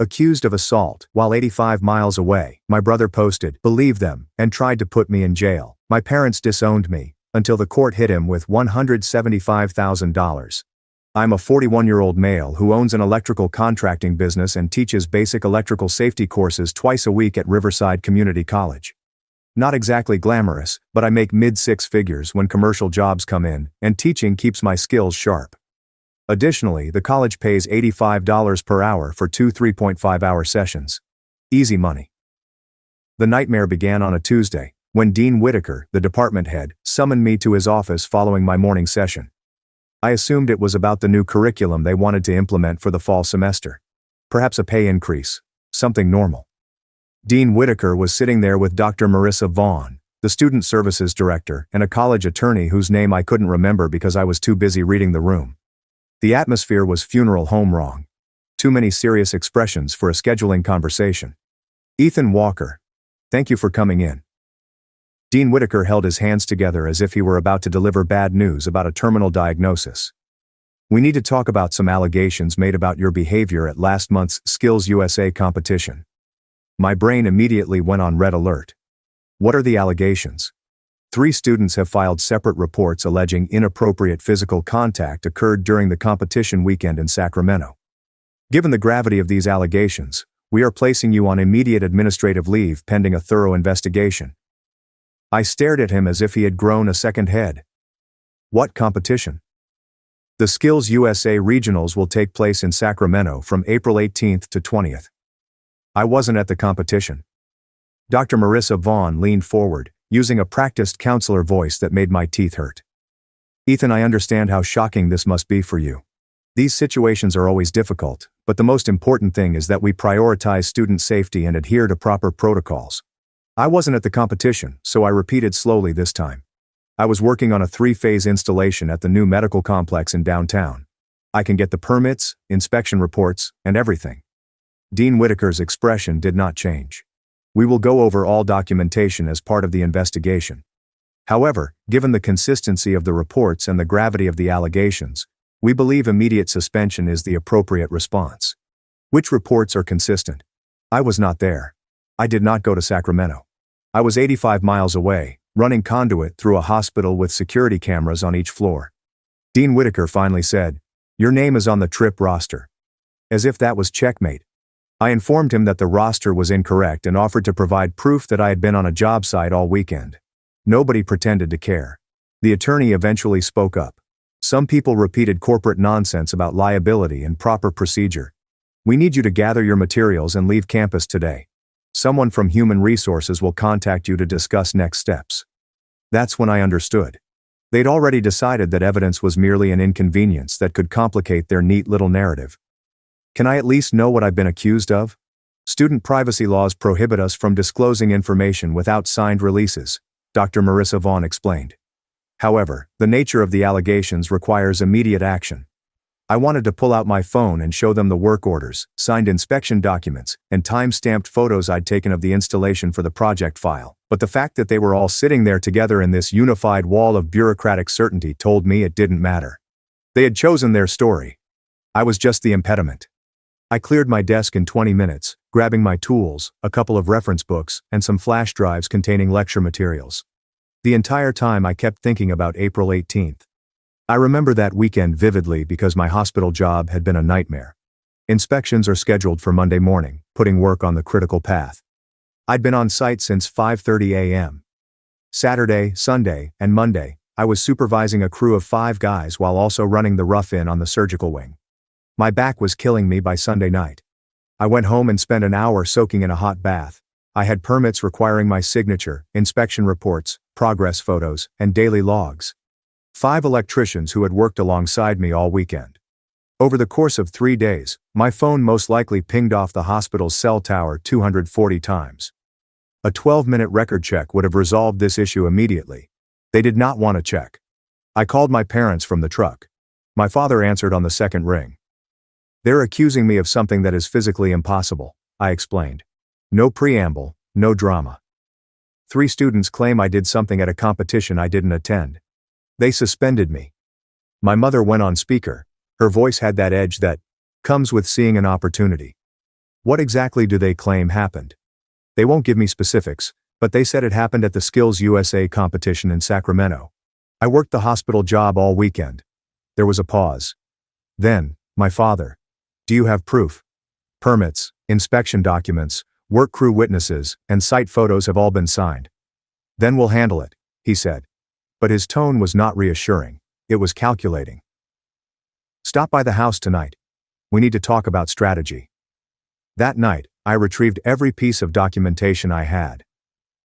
Accused of assault while 85 miles away, my brother posted, "Believe them," and tried to put me in jail. My parents disowned me, until the court hit him with $175,000. I'm a 41-year-old male who owns an electrical contracting business and teaches basic electrical safety courses twice a week at Riverside Community College. Not exactly glamorous, but I make mid-six figures when commercial jobs come in, and teaching keeps my skills sharp. Additionally, the college pays $85 per hour for two 3.5-hour sessions. Easy money. The nightmare began on a Tuesday, when Dean Whitaker, the department head, summoned me to his office following my morning session. I assumed it was about the new curriculum they wanted to implement for the fall semester. Perhaps a pay increase. Something normal. Dean Whitaker was sitting there with Dr. Marissa Vaughn, the student services director, and a college attorney whose name I couldn't remember because I was too busy reading the room. The atmosphere was funeral home wrong. Too many serious expressions for a scheduling conversation. Ethan Walker. Thank you for coming in. Dean Whitaker held his hands together as if he were about to deliver bad news about a terminal diagnosis. We need to talk about some allegations made about your behavior at last month's Skills USA competition. My brain immediately went on red alert. What are the allegations? 3 students have filed separate reports alleging inappropriate physical contact occurred during the competition weekend in Sacramento. Given the gravity of these allegations, we are placing you on immediate administrative leave pending a thorough investigation. I stared at him as if he had grown a second head. What competition? The Skills USA Regionals will take place in Sacramento from April 18th to 20th. I wasn't at the competition. Dr. Marissa Vaughn leaned forward, using a practiced counselor voice that made my teeth hurt. Ethan, I understand how shocking this must be for you. These situations are always difficult, but the most important thing is that we prioritize student safety and adhere to proper protocols. I wasn't at the competition, so I repeated slowly this time. I was working on a 3-phase installation at the new medical complex in downtown. I can get the permits, inspection reports, and everything. Dean Whitaker's expression did not change. We will go over all documentation as part of the investigation. However, given the consistency of the reports and the gravity of the allegations, we believe immediate suspension is the appropriate response. Which reports are consistent? I was not there. I did not go to Sacramento. I was 85 miles away, running conduit through a hospital with security cameras on each floor. Dean Whitaker finally said, "Your name is on the trip roster." As if that was checkmate. I informed him that the roster was incorrect and offered to provide proof that I had been on a job site all weekend. Nobody pretended to care. The attorney eventually spoke up. Some people repeated corporate nonsense about liability and proper procedure. We need you to gather your materials and leave campus today. Someone from Human Resources will contact you to discuss next steps. That's when I understood. They'd already decided that evidence was merely an inconvenience that could complicate their neat little narrative. Can I at least know what I've been accused of? Student privacy laws prohibit us from disclosing information without signed releases, Dr. Marissa Vaughn explained. However, the nature of the allegations requires immediate action. I wanted to pull out my phone and show them the work orders, signed inspection documents, and time-stamped photos I'd taken of the installation for the project file, but the fact that they were all sitting there together in this unified wall of bureaucratic certainty told me it didn't matter. They had chosen their story. I was just the impediment. I cleared my desk in 20 minutes, grabbing my tools, a couple of reference books, and some flash drives containing lecture materials. The entire time I kept thinking about April 18th. I remember that weekend vividly because my hospital job had been a nightmare. Inspections are scheduled for Monday morning, putting work on the critical path. I'd been on site since 5:30 a.m. Saturday, Sunday, and Monday, I was supervising a crew of 5 guys while also running the rough-in on the surgical wing. My back was killing me by Sunday night. I went home and spent an hour soaking in a hot bath. I had permits requiring my signature, inspection reports, progress photos, and daily logs. 5 electricians who had worked alongside me all weekend. Over the course of 3 days, my phone most likely pinged off the hospital's cell tower 240 times. A 12-minute record check would have resolved this issue immediately. They did not want to check. I called my parents from the truck. My father answered on the second ring. "They're accusing me of something that is physically impossible," I explained. No preamble, no drama. 3 students claim I did something at a competition I didn't attend. They suspended me. My mother went on speaker. Her voice had that edge that comes with seeing an opportunity. What exactly do they claim happened? They won't give me specifics, but they said it happened at the Skills USA competition in Sacramento. I worked the hospital job all weekend. There was a pause. Then, my father. Do you have proof? Permits, inspection documents, work crew witnesses, and site photos have all been signed. Then we'll handle it, he said. But his tone was not reassuring. It was calculating. Stop by the house tonight. We need to talk about strategy. That night, I retrieved every piece of documentation I had.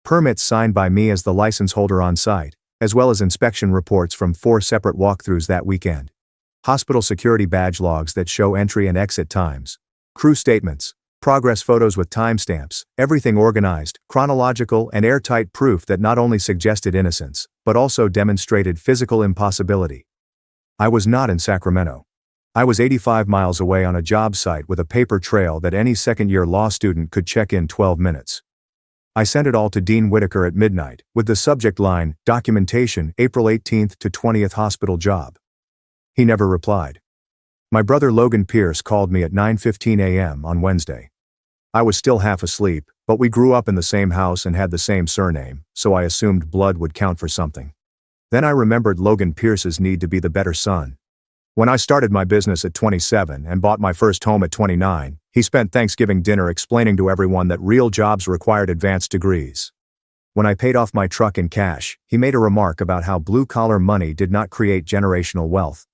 Permits signed by me as the license holder on site, as well as inspection reports from 4 separate walkthroughs that weekend. Hospital security badge logs that show entry and exit times. Crew statements, progress photos with timestamps, everything organized, chronological, and airtight proof that not only suggested innocence, but also demonstrated physical impossibility. I was not in Sacramento. I was 85 miles away on a job site with a paper trail that any second-year law student could check in 12 minutes. I sent it all to Dean Whitaker at midnight, with the subject line, Documentation, April 18th to 20th Hospital Job. He never replied. My brother Logan Pierce called me at 9:15 a.m. on Wednesday. I was still half asleep, but we grew up in the same house and had the same surname, so I assumed blood would count for something. Then I remembered Logan Pierce's need to be the better son. When I started my business at 27 and bought my first home at 29, he spent Thanksgiving dinner explaining to everyone that real jobs required advanced degrees. When I paid off my truck in cash, he made a remark about how blue-collar money did not create generational wealth.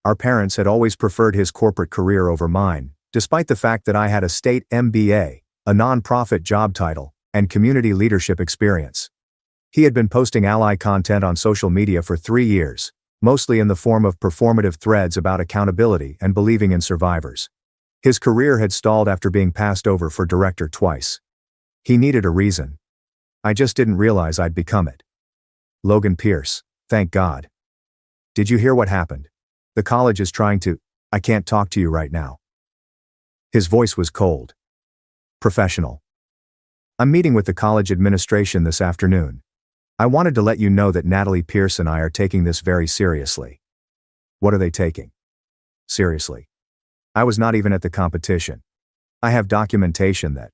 Our parents had always preferred his corporate career over mine, despite the fact that I had a state MBA, a non-profit job title, and community leadership experience. He had been posting ally content on social media for 3 years, mostly in the form of performative threads about accountability and believing in survivors. His career had stalled after being passed over for director twice. He needed a reason. I just didn't realize I'd become it. Logan Pierce, thank God. Did you hear what happened? The college is trying to. I can't talk to you right now. His voice was cold. Professional. I'm meeting with the college administration this afternoon. I wanted to let you know that Natalie Pierce and I are taking this very seriously. What are they taking? Seriously. I was not even at the competition. I have documentation that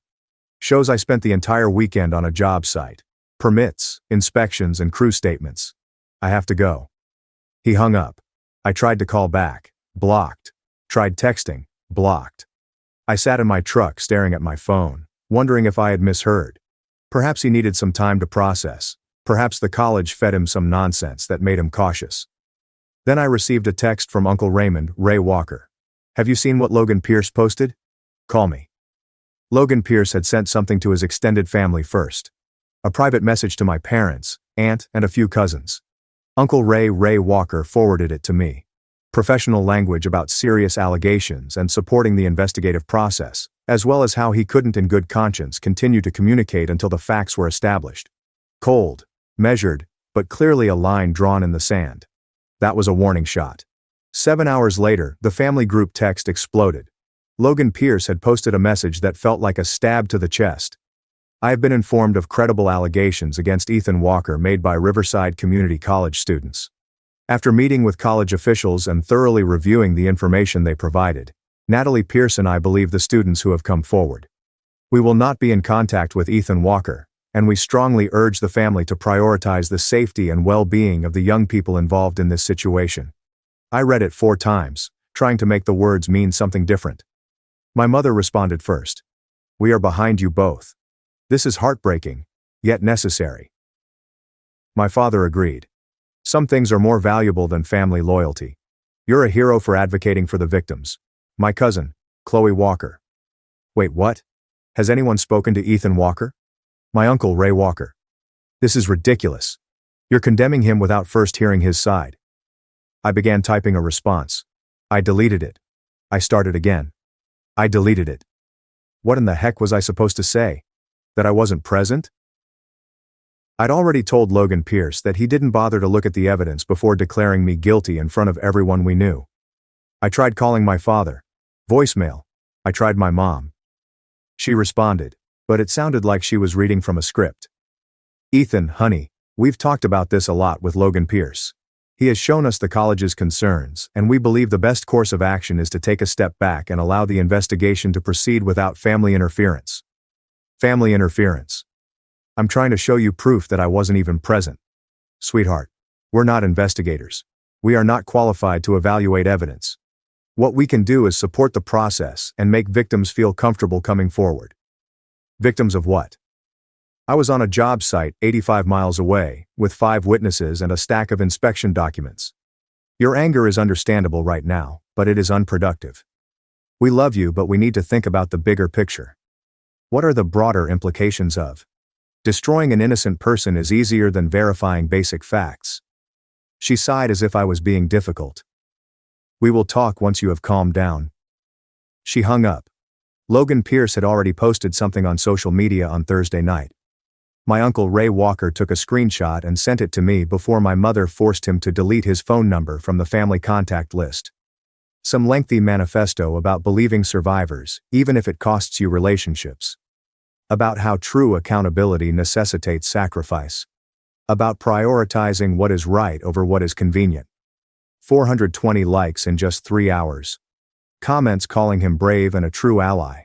shows I spent the entire weekend on a job site. Permits, inspections, and crew statements. I have to go. He hung up. I tried to call back. Blocked. Tried texting. Blocked. I sat in my truck staring at my phone, wondering if I had misheard. Perhaps he needed some time to process. Perhaps the college fed him some nonsense that made him cautious. Then I received a text from Uncle Raymond, Ray Walker. Have you seen what Logan Pierce posted? Call me. Logan Pierce had sent something to his extended family first. A private message to my parents, aunt, and a few cousins. Uncle Ray Walker forwarded it to me. Professional language about serious allegations and supporting the investigative process, as well as how he couldn't in good conscience continue to communicate until the facts were established. Cold, measured, but clearly a line drawn in the sand. That was a warning shot. 7 hours later, the family group text exploded. Logan Pierce had posted a message that felt like a stab to the chest. I have been informed of credible allegations against Ethan Walker made by Riverside Community College students. After meeting with college officials and thoroughly reviewing the information they provided, Natalie Pierce and I believe the students who have come forward. We will not be in contact with Ethan Walker, and we strongly urge the family to prioritize the safety and well-being of the young people involved in this situation. I read it 4 times, trying to make the words mean something different. My mother responded first. We are behind you both. This is heartbreaking, yet necessary. My father agreed. Some things are more valuable than family loyalty. You're a hero for advocating for the victims. My cousin, Chloe Walker. Wait, what? Has anyone spoken to Ethan Walker? My uncle Ray Walker. This is ridiculous. You're condemning him without first hearing his side. I began typing a response. I deleted it. I started again. I deleted it. What in the heck was I supposed to say? That I wasn't present? I'd already told Logan Pierce that he didn't bother to look at the evidence before declaring me guilty in front of everyone we knew. I tried calling my father. Voicemail. I tried my mom. She responded, but it sounded like she was reading from a script. Ethan, honey, we've talked about this a lot with Logan Pierce. He has shown us the college's concerns, and we believe the best course of action is to take a step back and allow the investigation to proceed without family interference. Family interference. I'm trying to show you proof that I wasn't even present. Sweetheart, we're not investigators. We are not qualified to evaluate evidence. What we can do is support the process and make victims feel comfortable coming forward. Victims of what? I was on a job site 85 miles away, with 5 witnesses and a stack of inspection documents. Your anger is understandable right now, but it is unproductive. We love you, but we need to think about the bigger picture. What are the broader implications of? Destroying an innocent person is easier than verifying basic facts. She sighed as if I was being difficult. We will talk once you have calmed down. She hung up. Logan Pierce had already posted something on social media on Thursday night. My uncle Ray Walker took a screenshot and sent it to me before my mother forced him to delete his phone number from the family contact list. Some lengthy manifesto about believing survivors, even if it costs you relationships. About how true accountability necessitates sacrifice. About prioritizing what is right over what is convenient. 420 likes in just 3 hours. Comments calling him brave and a true ally.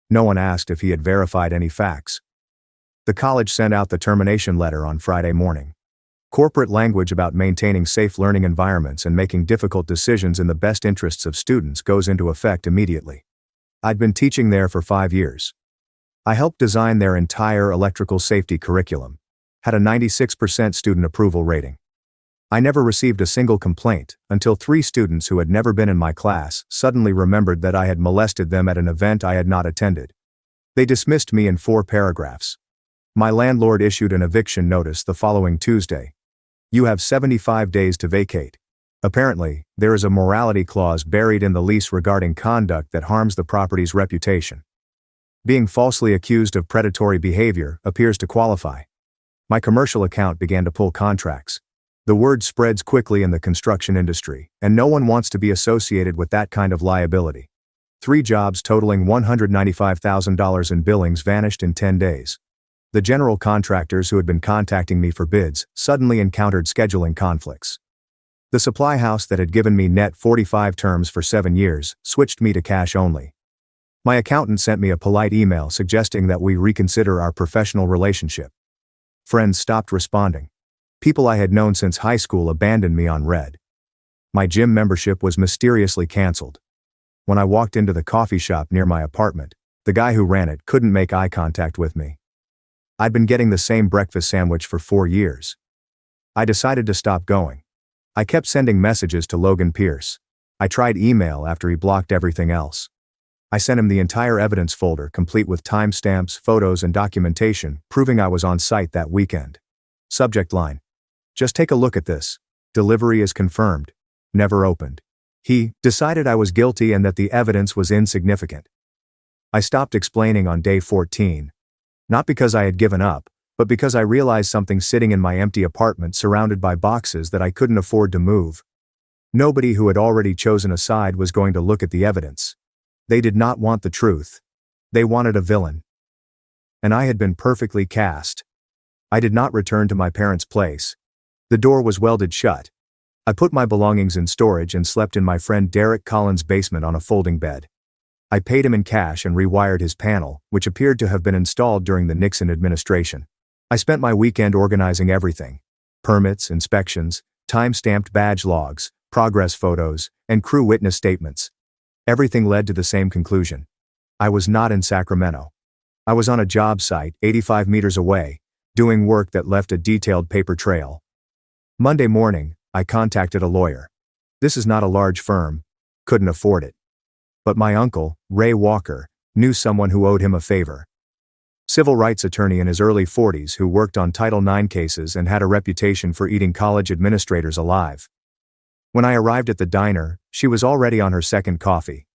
No one asked if he had verified any facts. The college sent out the termination letter on Friday morning. Corporate language about maintaining safe learning environments and making difficult decisions in the best interests of students goes into effect immediately. I'd been teaching there for 5 years. I helped design their entire electrical safety curriculum. Had a 96% student approval rating. I never received a single complaint until 3 students who had never been in my class suddenly remembered that I had molested them at an event I had not attended. They dismissed me in 4 paragraphs. My landlord issued an eviction notice the following Tuesday. You have 75 days to vacate. Apparently, there is a morality clause buried in the lease regarding conduct that harms the property's reputation. Being falsely accused of predatory behavior appears to qualify. My commercial account began to pull contracts. The word spreads quickly in the construction industry, and no one wants to be associated with that kind of liability. 3 jobs totaling $195,000 in billings vanished in 10 days. The general contractors who had been contacting me for bids suddenly encountered scheduling conflicts. The supply house that had given me net 45 terms for 7 years switched me to cash only. My accountant sent me a polite email suggesting that we reconsider our professional relationship. Friends stopped responding. People I had known since high school abandoned me on red. My gym membership was mysteriously canceled. When I walked into the coffee shop near my apartment, the guy who ran it couldn't make eye contact with me. I'd been getting the same breakfast sandwich for 4 years. I decided to stop going. I kept sending messages to Logan Pierce. I tried email after he blocked everything else. I sent him the entire evidence folder complete with timestamps, photos, and documentation proving I was on site that weekend. Subject line. Just take a look at this. Delivery is confirmed. Never opened. He decided I was guilty and that the evidence was insignificant. I stopped explaining on day 14. Not because I had given up, but because I realized something sitting in my empty apartment surrounded by boxes that I couldn't afford to move. Nobody who had already chosen a side was going to look at the evidence. They did not want the truth. They wanted a villain. And I had been perfectly cast. I did not return to my parents' place. The door was welded shut. I put my belongings in storage and slept in my friend Derek Collins' basement on a folding bed. I paid him in cash and rewired his panel, which appeared to have been installed during the Nixon administration. I spent my weekend organizing everything. Permits, inspections, time-stamped badge logs, progress photos, and crew witness statements. Everything led to the same conclusion. I was not in Sacramento. I was on a job site 85 meters away, doing work that left a detailed paper trail. Monday morning, I contacted a lawyer. This is not a large firm. Couldn't afford it. But my uncle, Ray Walker, knew someone who owed him a favor. Civil rights attorney in his early 40s who worked on Title IX cases and had a reputation for eating college administrators alive. When I arrived at the diner, she was already on her second coffee.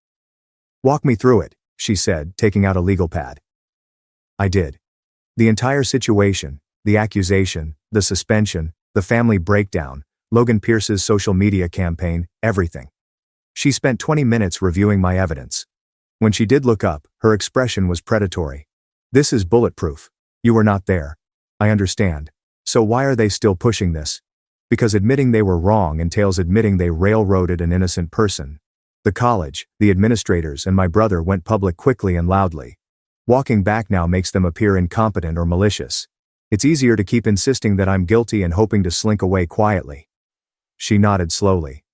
"Walk me through it," she said, taking out a legal pad. I did. The entire situation, the accusation, the suspension, the family breakdown, Logan Pierce's social media campaign, everything. She spent 20 minutes reviewing my evidence. When she did look up, her expression was predatory. "This is bulletproof. You were not there. I understand. So why are they still pushing this?" Because admitting they were wrong entails admitting they railroaded an innocent person. The college, the administrators, and my brother went public quickly and loudly. Walking back now makes them appear incompetent or malicious. It's easier to keep insisting that I'm guilty and hoping to slink away quietly. She nodded slowly.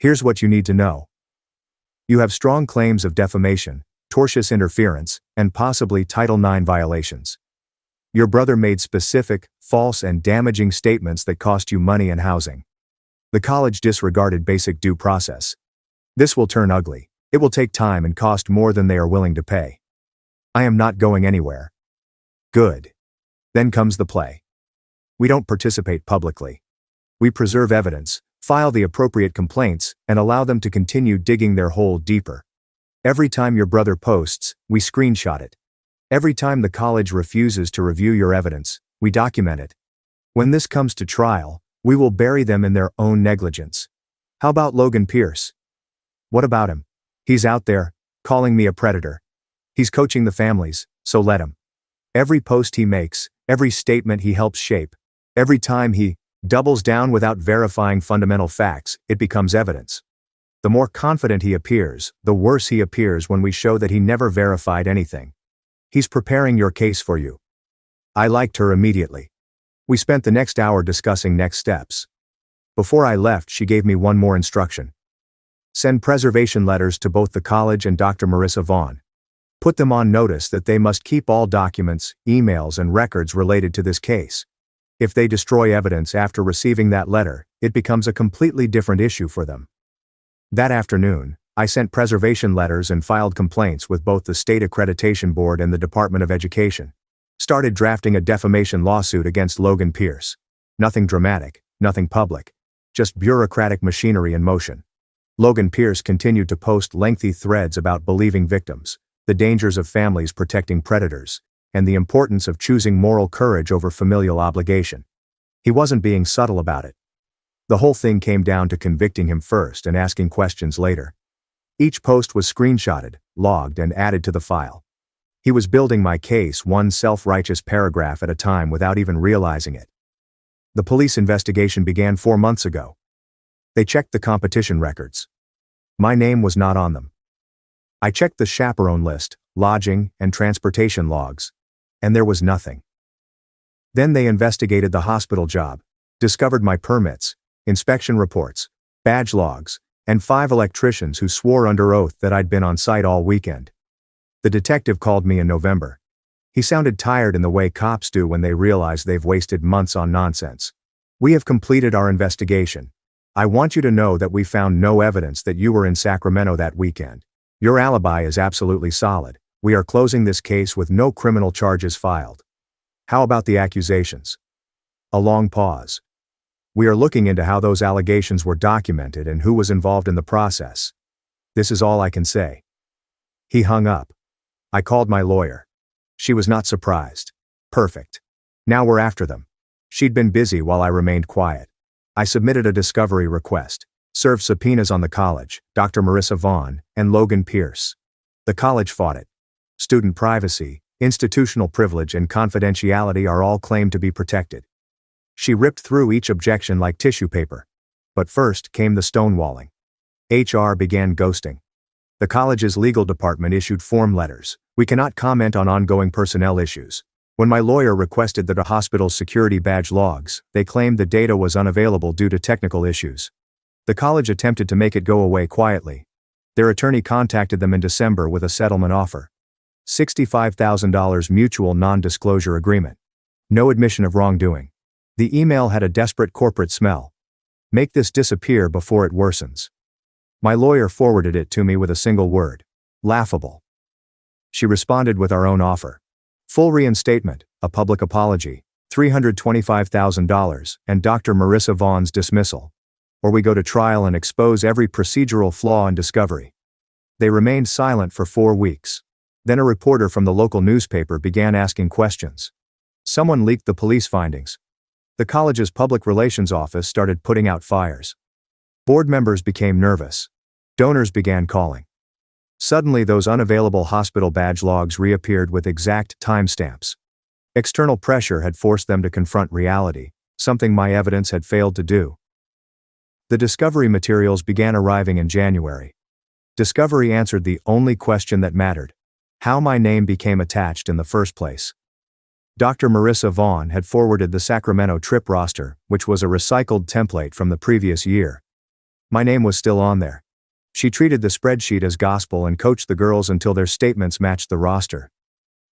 Here's what you need to know. You have strong claims of defamation, tortious interference, and possibly Title IX violations. Your brother made specific, false, and damaging statements that cost you money and housing. The college disregarded basic due process. This will turn ugly. It will take time and cost more than they are willing to pay. I am not going anywhere. Good. Then comes the play. We don't participate publicly. We preserve evidence, file the appropriate complaints, and allow them to continue digging their hole deeper. Every time your brother posts, we screenshot it. Every time the college refuses to review your evidence, we document it. When this comes to trial, we will bury them in their own negligence. How about Logan Pierce? What about him? He's out there, calling me a predator. He's coaching the families, so let him. Every post he makes, every statement he helps shape, every time he doubles down without verifying fundamental facts, it becomes evidence. The more confident he appears, the worse he appears when we show that he never verified anything. He's preparing your case for you. I liked her immediately. We spent the next hour discussing next steps. Before I left, she gave me one more instruction. Send preservation letters to both the college and Dr. Marissa Vaughn. Put them on notice that they must keep all documents, emails, and records related to this case. If they destroy evidence after receiving that letter, it becomes a completely different issue for them. That afternoon, I sent preservation letters and filed complaints with both the State Accreditation Board and the Department of Education. Started drafting a defamation lawsuit against Logan Pierce. Nothing dramatic, nothing public. Just bureaucratic machinery in motion. Logan Pierce continued to post lengthy threads about believing victims, the dangers of families protecting predators, and the importance of choosing moral courage over familial obligation. He wasn't being subtle about it. The whole thing came down to convicting him first and asking questions later. Each post was screenshotted, logged, and added to the file. He was building my case one self-righteous paragraph at a time without even realizing it. The police investigation began 4 months ago. They checked the competition records. My name was not on them. I checked the chaperone list, lodging, and transportation logs, and there was nothing. Then they investigated the hospital job, discovered my permits, inspection reports, badge logs, and 5 electricians who swore under oath that I'd been on site all weekend. The detective called me in November. He sounded tired in the way cops do when they realize they've wasted months on nonsense. We have completed our investigation. I want you to know that we found no evidence that you were in Sacramento that weekend. Your alibi is absolutely solid. We are closing this case with no criminal charges filed. How about the accusations? A long pause. We are looking into how those allegations were documented and who was involved in the process. This is all I can say. He hung up. I called my lawyer. She was not surprised. Perfect. Now we're after them. She'd been busy while I remained quiet. I submitted a discovery request, served subpoenas on the college, Dr. Marissa Vaughn, and Logan Pierce. The college fought it. Student privacy, institutional privilege, and confidentiality are all claimed to be protected. She ripped through each objection like tissue paper. But first came the stonewalling. HR began ghosting. The college's legal department issued form letters. We cannot comment on ongoing personnel issues. When my lawyer requested that a hospital's security badge logs, they claimed the data was unavailable due to technical issues. The college attempted to make it go away quietly. Their attorney contacted them in December with a settlement offer. $65,000 mutual non-disclosure agreement. No admission of wrongdoing. The email had a desperate corporate smell. Make this disappear before it worsens. My lawyer forwarded it to me with a single word. Laughable. She responded with our own offer. Full reinstatement, a public apology, $325,000, and Dr. Marissa Vaughn's dismissal. Or we go to trial and expose every procedural flaw in discovery. They remained silent for 4 weeks. Then a reporter from the local newspaper began asking questions. Someone leaked the police findings. The college's public relations office started putting out fires. Board members became nervous. Donors began calling. Suddenly those unavailable hospital badge logs reappeared with exact timestamps. External pressure had forced them to confront reality. something my evidence had failed to do. The discovery materials began arriving in January. Discovery answered the only question that mattered: how my name became attached in the first place. Dr. Marissa Vaughn had forwarded the Sacramento trip roster, which was a recycled template from the previous year. My name was still on there. She treated the spreadsheet as gospel and coached the girls until their statements matched the roster.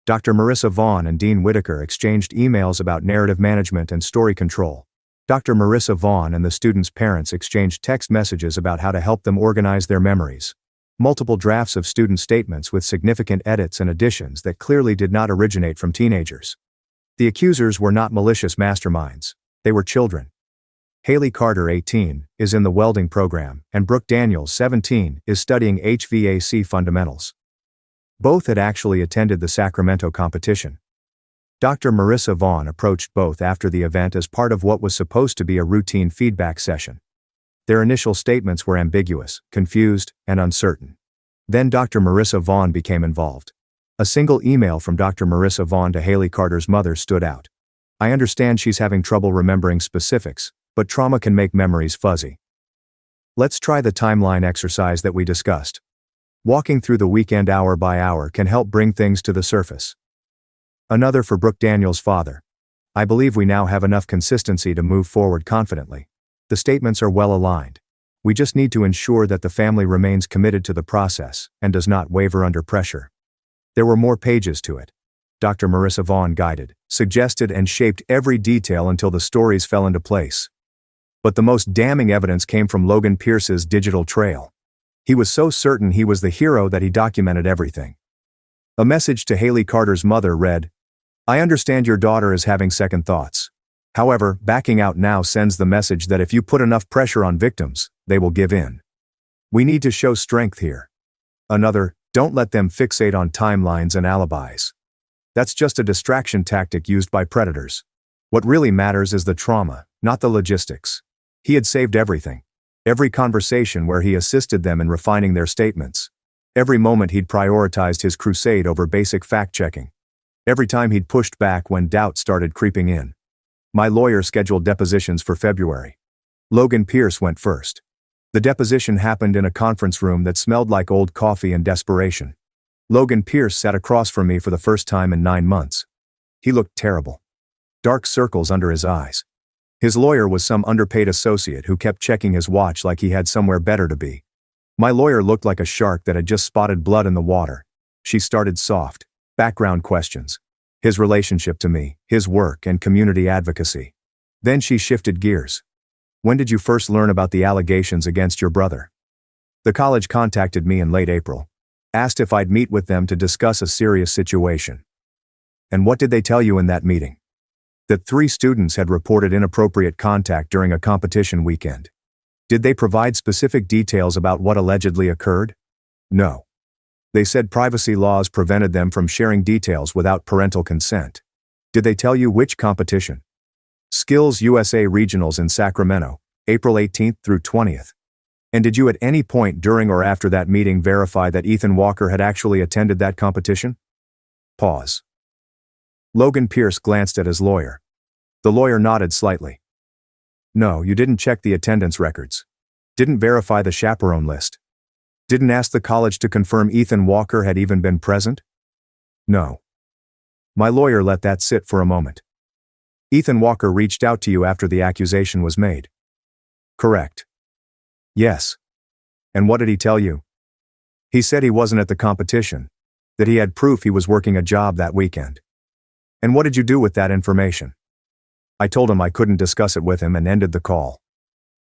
Dr. Marissa Vaughn and Dean Whitaker exchanged emails about narrative management and story control. Dr. Marissa Vaughn and the students' parents exchanged text messages about how to help them organize their memories. Multiple drafts of student statements with significant edits and additions that clearly did not originate from teenagers. The accusers were not malicious masterminds. They were children. Haley Carter, 18, is in the welding program, and Brooke Daniels, 17, is studying HVAC fundamentals. Both had actually attended the Sacramento competition. Dr. Marissa Vaughn approached both after the event as part of what was supposed to be a routine feedback session. Their initial statements were ambiguous, confused, and uncertain. Then Dr. Marissa Vaughn became involved. A single email from Dr. Marissa Vaughn to Haley Carter's mother stood out. "I understand she's having trouble remembering specifics, but trauma can make memories fuzzy. Let's try the timeline exercise that we discussed. Walking through the weekend hour by hour can help bring things to the surface." Another for Brooke Daniels' father. "I believe we now have enough consistency to move forward confidently. The statements are well aligned. We just need to ensure that the family remains committed to the process and does not waver under pressure." There were more pages to it. Dr. Marissa Vaughn guided, suggested, and shaped every detail until the stories fell into place. But the most damning evidence came from Logan Pierce's digital trail. He was so certain he was the hero that he documented everything. A message to Haley Carter's mother read, "I understand your daughter is having second thoughts. However, backing out now sends the message that if you put enough pressure on victims, they will give in. We need to show strength here." Another, "Don't let them fixate on timelines and alibis. That's just a distraction tactic used by predators. What really matters is the trauma, not the logistics." He had saved everything. Every conversation where he assisted them in refining their statements. Every moment he'd prioritized his crusade over basic fact-checking. Every time he'd pushed back when doubt started creeping in. My lawyer scheduled depositions for February. Logan Pierce went first. The deposition happened in a conference room that smelled like old coffee and desperation. Logan Pierce sat across from me for the first time in 9 months. He looked terrible. Dark circles under his eyes. His lawyer was some underpaid associate who kept checking his watch like he had somewhere better to be. My lawyer looked like a shark that had just spotted blood in the water. She started soft. Background questions. His relationship to me, his work, and community advocacy. Then she shifted gears. "When did you first learn about the allegations against your brother?" "The college contacted me in late April. Asked if I'd meet with them to discuss a serious situation." "And what did they tell you in that meeting?" "That 3 students had reported inappropriate contact during a competition weekend." "Did they provide specific details about what allegedly occurred?" "No. They said privacy laws prevented them from sharing details without parental consent." "Did they tell you which competition?" "Skills USA Regionals in Sacramento, April 18th through 20th. "And did you at any point during or after that meeting verify that Ethan Walker had actually attended that competition?" Pause. Logan Pierce glanced at his lawyer. The lawyer nodded slightly. "No, you didn't check the attendance records. Didn't verify the chaperone list. Didn't ask the college to confirm Ethan Walker had even been present?" "No." My lawyer let that sit for a moment. "Ethan Walker reached out to you after the accusation was made?" "Correct." "Yes. And what did he tell you?" "He said he wasn't at the competition. That he had proof he was working a job that weekend." "And what did you do with that information?" "I told him I couldn't discuss it with him and ended the call."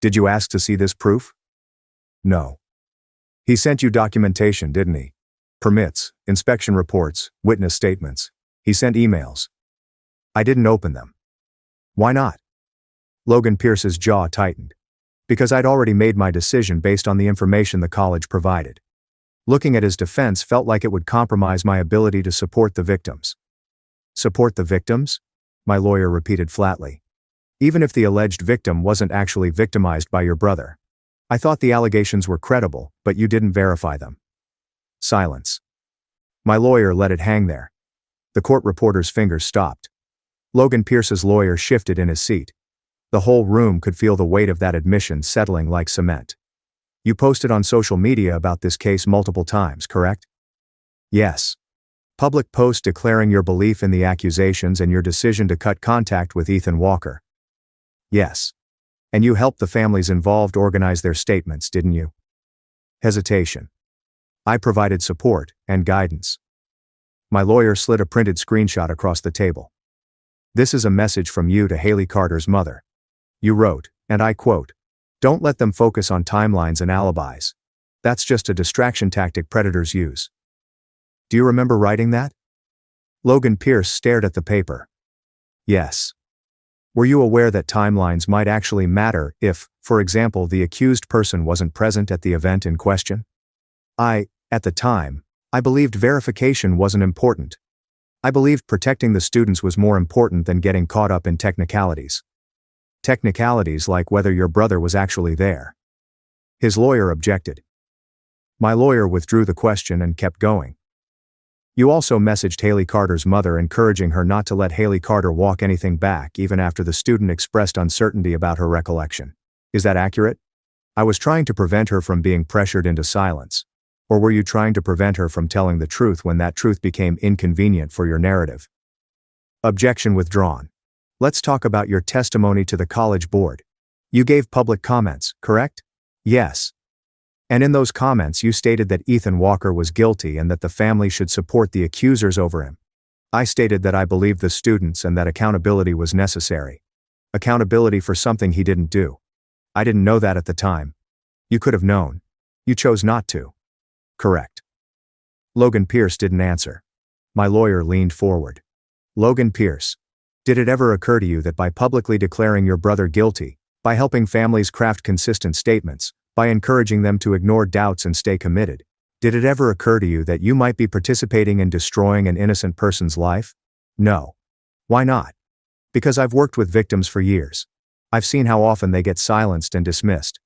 "Did you ask to see this proof?" "No." "He sent you documentation, didn't he? Permits, inspection reports, witness statements. He sent emails." "I didn't open them." "Why not?" Logan Pierce's jaw tightened. "Because I'd already made my decision based on the information the college provided." Looking at his defense felt like it would compromise my ability to support the victims. "Support the victims?" My lawyer repeated flatly. "Even if the alleged victim wasn't actually victimized by your brother. I thought the allegations were credible, but you didn't verify them." Silence. My lawyer let it hang there. The court reporter's fingers stopped. Logan Pierce's lawyer shifted in his seat. The whole room could feel the weight of that admission settling like cement. You posted on social media about this case multiple times, correct? Yes. Public post declaring your belief in the accusations and your decision to cut contact with Ethan Walker. Yes. And you helped the families involved organize their statements, didn't you? Hesitation. I provided support and guidance. My lawyer slid a printed screenshot across the table. This is a message from you to Haley Carter's mother. You wrote, and I quote, "Don't let them focus on timelines and alibis. That's just a distraction tactic predators use." Do you remember writing that? Logan Pierce stared at the paper. Yes. Were you aware that timelines might actually matter if, for example, the accused person wasn't present at the event in question? At the time, I believed verification wasn't important. I believed protecting the students was more important than getting caught up in technicalities. Technicalities like whether your brother was actually there. His lawyer objected. My lawyer withdrew the question and kept going. You also messaged Haley Carter's mother encouraging her not to let Haley Carter walk anything back even after the student expressed uncertainty about her recollection. Is that accurate? I was trying to prevent her from being pressured into silence. Or were you trying to prevent her from telling the truth when that truth became inconvenient for your narrative? Objection withdrawn. Let's talk about your testimony to the college board. You gave public comments, correct? Yes. And in those comments you stated that Ethan Walker was guilty and that the family should support the accusers over him. I stated that I believed the students and that accountability was necessary. Accountability for something he didn't do. I didn't know that at the time. You could have known. You chose not to. Correct. Logan Pierce didn't answer. My lawyer leaned forward. Logan Pierce, did it ever occur to you that by publicly declaring your brother guilty, by helping families craft consistent statements, by encouraging them to ignore doubts and stay committed, did it ever occur to you that you might be participating in destroying an innocent person's life? No. Why not? Because I've worked with victims for years. I've seen how often they get silenced and dismissed.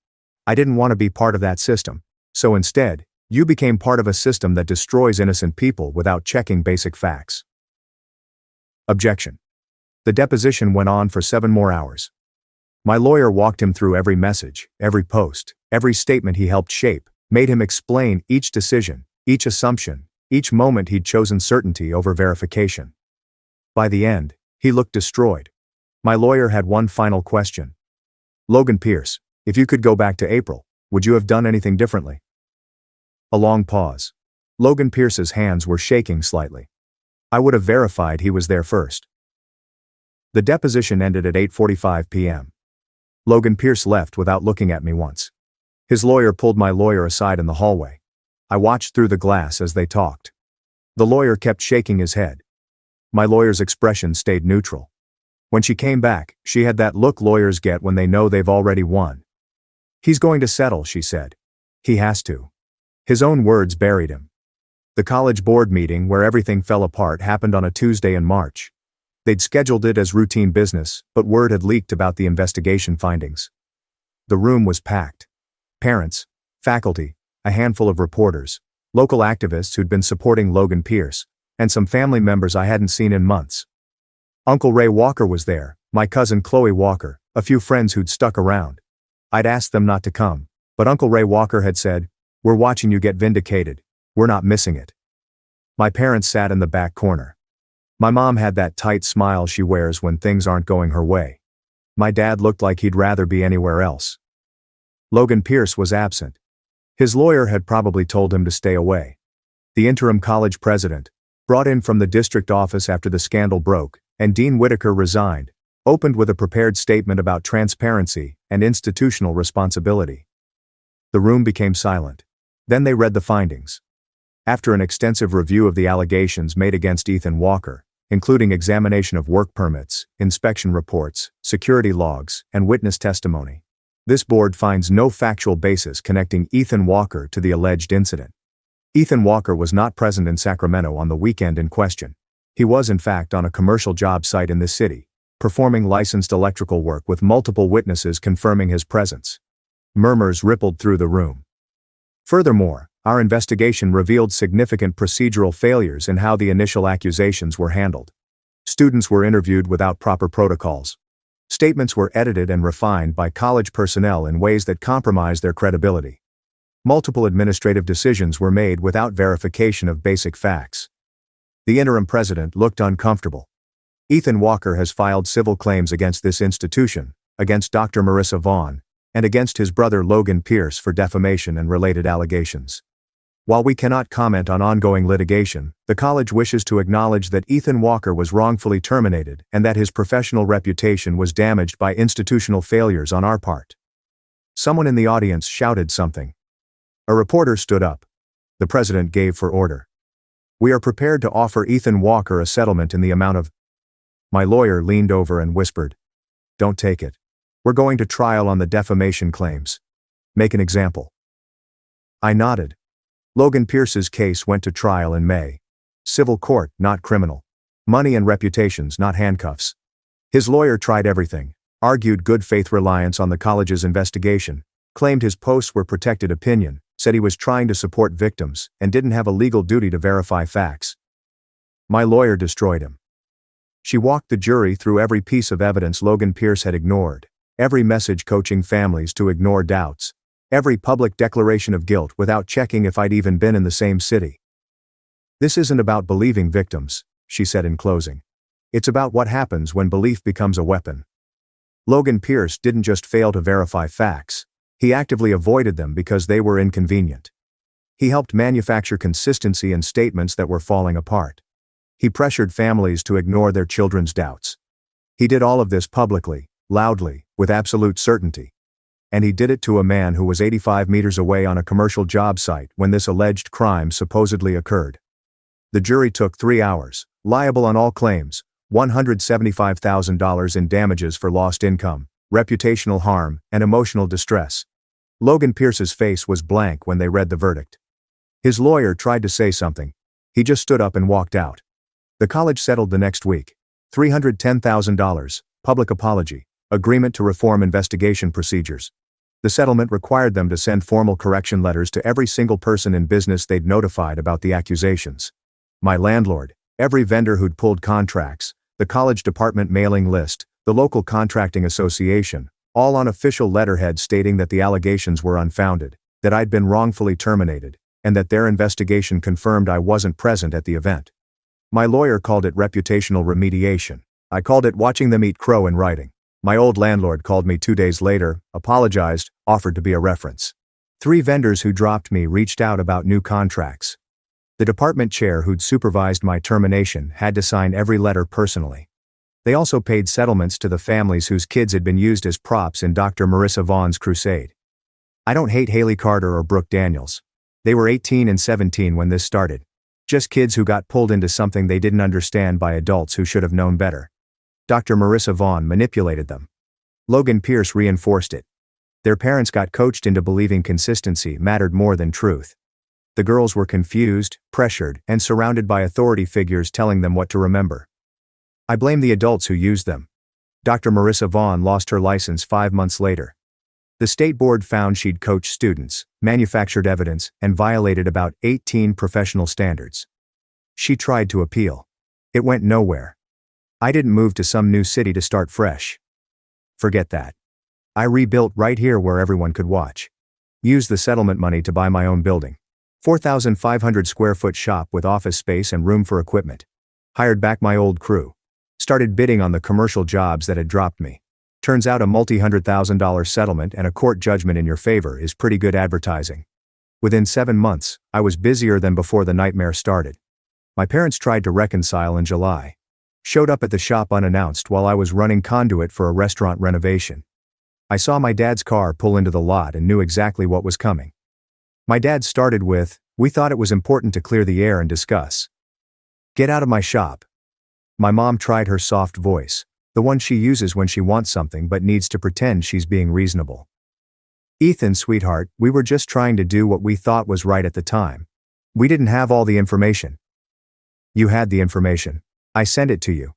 I didn't want to be part of that system, so instead, you became part of a system that destroys innocent people without checking basic facts. Objection. The deposition went on for 7 more hours. My lawyer walked him through every message, every post, every statement he helped shape, made him explain each decision, each assumption, each moment he'd chosen certainty over verification. By the end, he looked destroyed. My lawyer had one final question. Logan Pierce, if you could go back to April, would you have done anything differently? A long pause. Logan Pierce's hands were shaking slightly. I would have verified he was there first. The deposition ended at 8:45 p.m. Logan Pierce left without looking at me once. His lawyer pulled my lawyer aside in the hallway. I watched through the glass as they talked. The lawyer kept shaking his head. My lawyer's expression stayed neutral. When she came back, she had that look lawyers get when they know they've already won. He's going to settle, she said. He has to. His own words buried him. The college board meeting where everything fell apart happened on a Tuesday in March. They'd scheduled it as routine business, but word had leaked about the investigation findings. The room was packed. Parents, faculty, a handful of reporters, local activists who'd been supporting Logan Pierce, and some family members I hadn't seen in months. Uncle Ray Walker was there, my cousin Chloe Walker, a few friends who'd stuck around. I'd asked them not to come, but Uncle Ray Walker had said, "We're watching you get vindicated. We're not missing it." My parents sat in the back corner. My mom had that tight smile she wears when things aren't going her way. My dad looked like he'd rather be anywhere else. Logan Pierce was absent. His lawyer had probably told him to stay away. The interim college president, brought in from the district office after the scandal broke, and Dean Whitaker resigned, opened with a prepared statement about transparency and institutional responsibility. The room became silent. Then they read the findings. After an extensive review of the allegations made against Ethan Walker, including examination of work permits, inspection reports, security logs, and witness testimony, this board finds no factual basis connecting Ethan Walker to the alleged incident. Ethan Walker was not present in Sacramento on the weekend in question. He was in fact on a commercial job site in this city, performing licensed electrical work with multiple witnesses confirming his presence. Murmurs rippled through the room. Furthermore, our investigation revealed significant procedural failures in how the initial accusations were handled. Students were interviewed without proper protocols. Statements were edited and refined by college personnel in ways that compromised their credibility. Multiple administrative decisions were made without verification of basic facts. The interim president looked uncomfortable. Ethan Walker has filed civil claims against this institution, against Dr. Marissa Vaughn, and against his brother Logan Pierce for defamation and related allegations. While we cannot comment on ongoing litigation, the college wishes to acknowledge that Ethan Walker was wrongfully terminated and that his professional reputation was damaged by institutional failures on our part. Someone in the audience shouted something. A reporter stood up. The president gave for order. We are prepared to offer Ethan Walker a settlement in the amount of... My lawyer leaned over and whispered, "Don't take it. We're going to trial on the defamation claims. Make an example." I nodded. Logan Pierce's case went to trial in May. Civil court, not criminal. Money and reputations, not handcuffs. His lawyer tried everything, argued good faith reliance on the college's investigation, claimed his posts were protected opinion, said he was trying to support victims, and didn't have a legal duty to verify facts. My lawyer destroyed him. She walked the jury through every piece of evidence Logan Pierce had ignored, every message coaching families to ignore doubts, every public declaration of guilt without checking if I'd even been in the same city. This isn't about believing victims, she said in closing. It's about what happens when belief becomes a weapon. Logan Pierce didn't just fail to verify facts, he actively avoided them because they were inconvenient. He helped manufacture consistency in statements that were falling apart. He pressured families to ignore their children's doubts. He did all of this publicly, loudly, with absolute certainty. And he did it to a man who was 85 meters away on a commercial job site when this alleged crime supposedly occurred. The jury took 3 hours, liable on all claims, $175,000 in damages for lost income, reputational harm, and emotional distress. Logan Pierce's face was blank when they read the verdict. His lawyer tried to say something. He just stood up and walked out. The college settled the next week. $310,000, public apology, agreement to reform investigation procedures. The settlement required them to send formal correction letters to every single person in business they'd notified about the accusations. My landlord, every vendor who'd pulled contracts, the college department mailing list, the local contracting association, all on official letterhead stating that the allegations were unfounded, that I'd been wrongfully terminated, and that their investigation confirmed I wasn't present at the event. My lawyer called it reputational remediation. I called it watching them eat crow in writing. My old landlord called me 2 days later, apologized, offered to be a reference. 3 vendors who dropped me reached out about new contracts. The department chair who'd supervised my termination had to sign every letter personally. They also paid settlements to the families whose kids had been used as props in Dr. Marissa Vaughn's crusade. I don't hate Haley Carter or Brooke Daniels. They were 18 and 17 when this started. Just kids who got pulled into something they didn't understand by adults who should have known better. Dr. Marissa Vaughn manipulated them. Logan Pierce reinforced it. Their parents got coached into believing consistency mattered more than truth. The girls were confused, pressured, and surrounded by authority figures telling them what to remember. I blame the adults who used them. Dr. Marissa Vaughn lost her license 5 months later. The state board found she'd coached students, manufactured evidence, and violated about 18 professional standards. She tried to appeal. It went nowhere. I didn't move to some new city to start fresh. Forget that. I rebuilt right here where everyone could watch. Used the settlement money to buy my own building. 4,500 square foot shop with office space and room for equipment. Hired back my old crew. Started bidding on the commercial jobs that had dropped me. Turns out a multi-$100,000 settlement and a court judgment in your favor is pretty good advertising. Within 7 months, I was busier than before the nightmare started. My parents tried to reconcile in July. Showed up at the shop unannounced while I was running conduit for a restaurant renovation. I saw my dad's car pull into the lot and knew exactly what was coming. My dad started with, "We thought it was important to clear the air and discuss." "Get out of my shop." My mom tried her soft voice, the one she uses when she wants something but needs to pretend she's being reasonable. "Ethan, sweetheart, we were just trying to do what we thought was right at the time. We didn't have all the information." "You had the information. I sent it to you.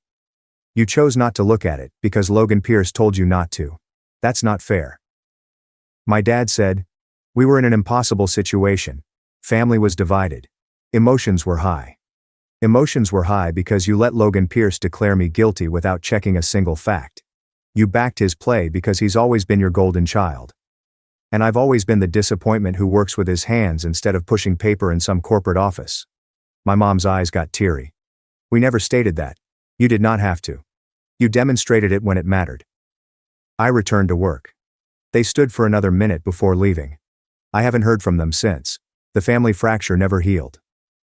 You chose not to look at it because Logan Pierce told you not to. That's not fair." My dad said, "We were in an impossible situation. Family was divided. Emotions were high. Emotions were high because you let Logan Pierce declare me guilty without checking a single fact. You backed his play because he's always been your golden child. And I've always been the disappointment who works with his hands instead of pushing paper in some corporate office. My mom's eyes got teary. We never stated that. You did not have to. You demonstrated it when it mattered. I returned to work. They stood for another minute before leaving. I haven't heard from them since. The family fracture never healed.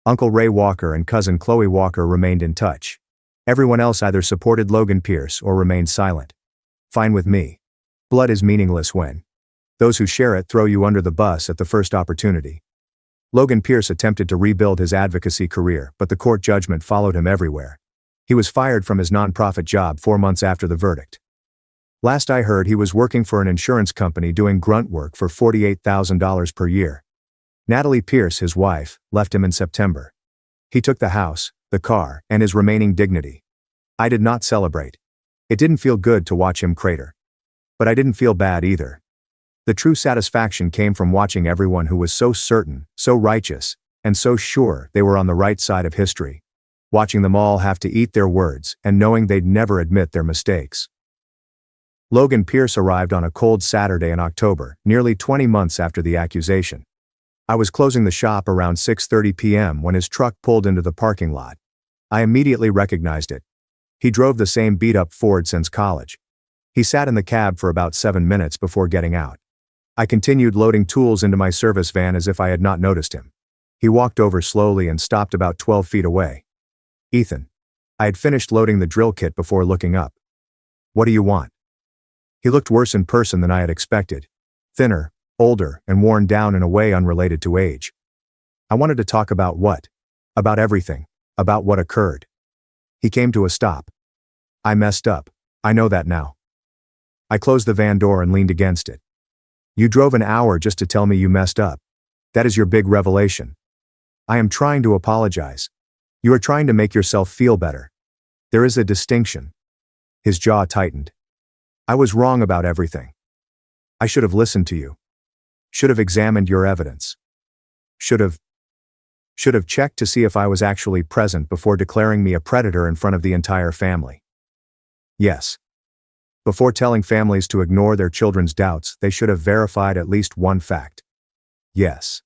Uncle Ray Walker and cousin Chloe Walker remained in touch. Everyone else either supported Logan Pierce or remained silent. Fine with me. Blood is meaningless when those who share it throw you under the bus at the first opportunity. Logan Pierce attempted to rebuild his advocacy career, but the court judgment followed him everywhere. He was fired from his nonprofit job 4 months after the verdict. Last I heard, he was working for an insurance company doing grunt work for $48,000 per year. Natalie Pierce, his wife, left him in September. He took the house, the car, and his remaining dignity. I did not celebrate. It didn't feel good to watch him crater. But I didn't feel bad either. The true satisfaction came from watching everyone who was so certain, so righteous, and so sure they were on the right side of history. Watching them all have to eat their words and knowing they'd never admit their mistakes. Logan Pierce arrived on a cold Saturday in October, nearly 20 months after the accusation. I was closing the shop around 6:30 p.m. when his truck pulled into the parking lot. I immediately recognized it. He drove the same beat-up Ford since college. He sat in the cab for about 7 minutes before getting out. I continued loading tools into my service van as if I had not noticed him. He walked over slowly and stopped about 12 feet away. Ethan. I had finished loading the drill kit before looking up. What do you want? He looked worse in person than I had expected. Thinner, older, and worn down in a way unrelated to age. I wanted to talk about what? About everything. About what occurred. He came to a stop. I messed up. I know that now. I closed the van door and leaned against it. You drove an hour just to tell me you messed up. That is your big revelation. I am trying to apologize. You are trying to make yourself feel better. There is a distinction. His jaw tightened. I was wrong about everything. I should have listened to you. Should have examined your evidence. Should have checked to see if I was actually present before declaring me a predator in front of the entire family. Yes. Before telling families to ignore their children's doubts, they should have verified at least one fact. Yes.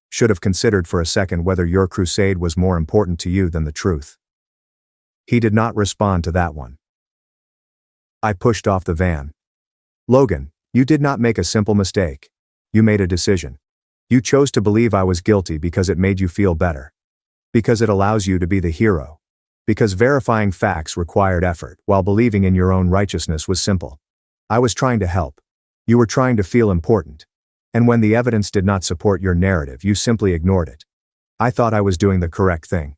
Should have considered for a second whether your crusade was more important to you than the truth. He did not respond to that one. I pushed off the van. Logan, you did not make a simple mistake. You made a decision. You chose to believe I was guilty because it made you feel better. Because it allows you to be the hero. Because verifying facts required effort, while believing in your own righteousness was simple. I was trying to help. You were trying to feel important. And when the evidence did not support your narrative, you simply ignored it. I thought I was doing the correct thing.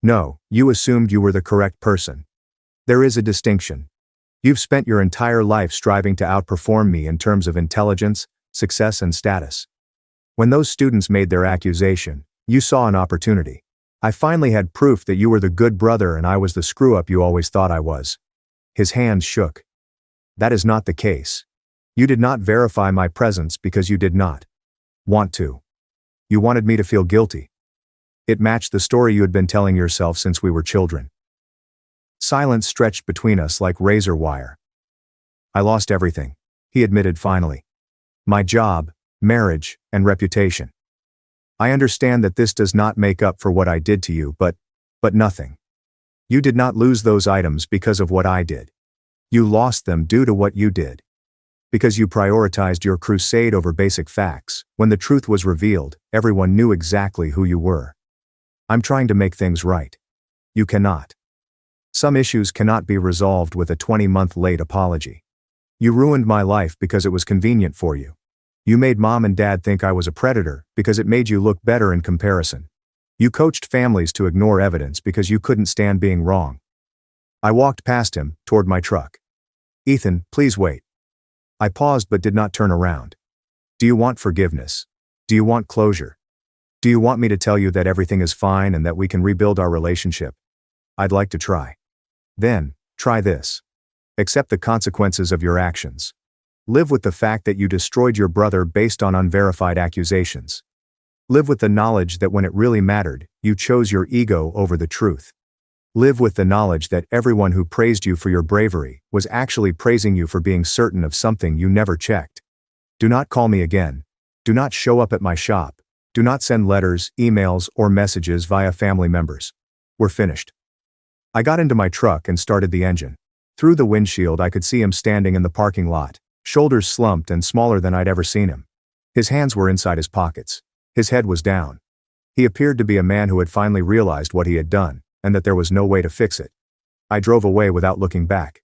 No, you assumed you were the correct person. There is a distinction. You've spent your entire life striving to outperform me in terms of intelligence, success, and status. When those students made their accusation, you saw an opportunity. I finally had proof that you were the good brother and I was the screw-up you always thought I was. His hands shook. That is not the case. You did not verify my presence because you did not want to. You wanted me to feel guilty. It matched the story you had been telling yourself since we were children. Silence stretched between us like razor wire. I lost everything, he admitted finally. My job, marriage, and reputation. I understand that this does not make up for what I did to you, but nothing. You did not lose those items because of what I did. You lost them due to what you did. Because you prioritized your crusade over basic facts. When the truth was revealed, everyone knew exactly who you were. I'm trying to make things right. You cannot. Some issues cannot be resolved with a 20-month late apology. You ruined my life because it was convenient for you. You made mom and dad think I was a predator because it made you look better in comparison. You coached families to ignore evidence because you couldn't stand being wrong. I walked past him, toward my truck. Ethan, please wait. I paused but did not turn around. Do you want forgiveness? Do you want closure? Do you want me to tell you that everything is fine and that we can rebuild our relationship? I'd like to try. Then, try this. Accept the consequences of your actions. Live with the fact that you destroyed your brother based on unverified accusations. Live with the knowledge that when it really mattered, you chose your ego over the truth. Live with the knowledge that everyone who praised you for your bravery was actually praising you for being certain of something you never checked. Do not call me again. Do not show up at my shop. Do not send letters, emails, or messages via family members. We're finished. I got into my truck and started the engine. Through the windshield I could see him standing in the parking lot, shoulders slumped and smaller than I'd ever seen him. His hands were inside his pockets. His head was down. He appeared to be a man who had finally realized what he had done, and that there was no way to fix it. I drove away without looking back.